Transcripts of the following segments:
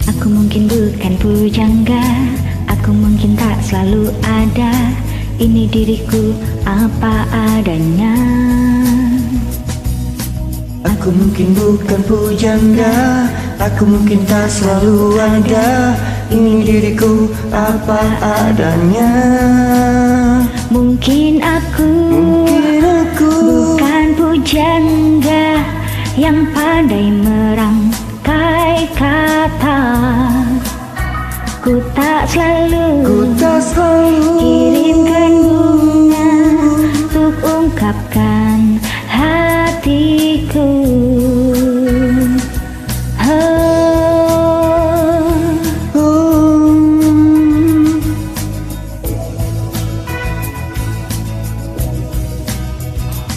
Aku mungkin bukan pujangga, aku mungkin tak selalu ada. Ini diriku apa adanya. Aku mungkin bukan pujangga, aku mungkin tak selalu ada. Ini diriku apa adanya. Mungkin aku bukan pujangga yang pandai merangkai kata. Ku tak selalu kirimkan bunga untuk ungkapkan hatiku.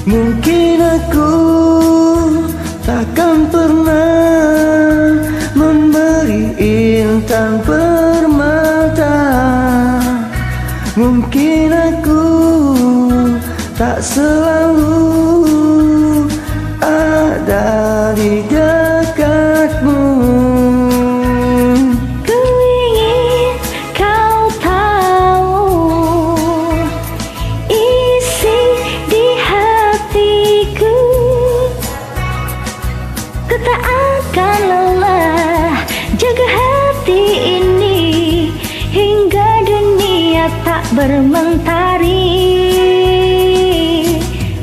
Mungkin aku takkan pernah memberi intan permata. Mungkin aku tak selalu ada di dekatmu. Ku ingin kau tahu isi di hatiku. Ku tak akan lelah jaga hati ini hingga dunia tak bermentari.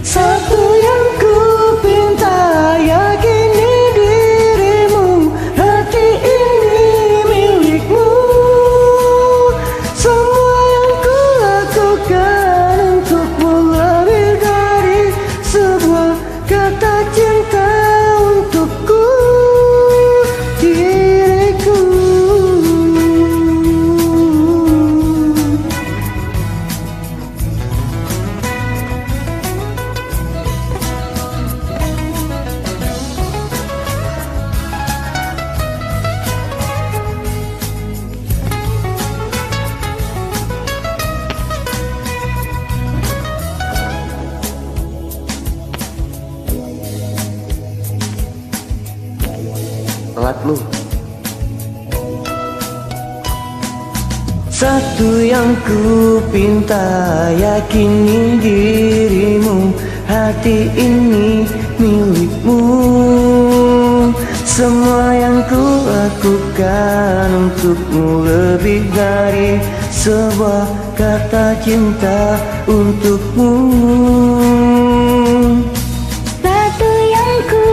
Satu yang ku pinta, yakini dirimu, hati ini milikmu. Semua yang ku lakukan untukmu lebih dari sebuah kata cinta untukku, diriku. Telat lu. Satu yang ku pinta, yakini dirimu, hati ini milikmu. Semua yang ku lakukan untukmu lebih dari sebuah kata cinta untukmu. Satu yang ku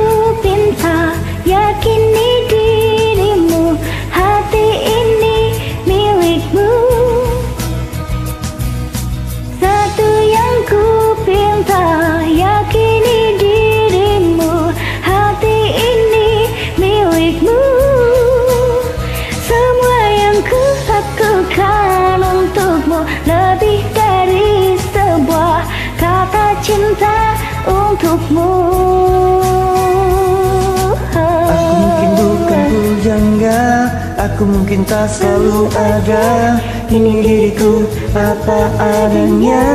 pinta, yakini dirimu, hati ini milikmu. Satu yang ku pinta, yakini dirimu, hati ini milikmu. Semua yang ku lakukan untukmu lebih dari sebuah kata cinta untukmu. Aku mungkin bukan pujangga, aku mungkin tak selalu ada. Ini diriku apa adanya.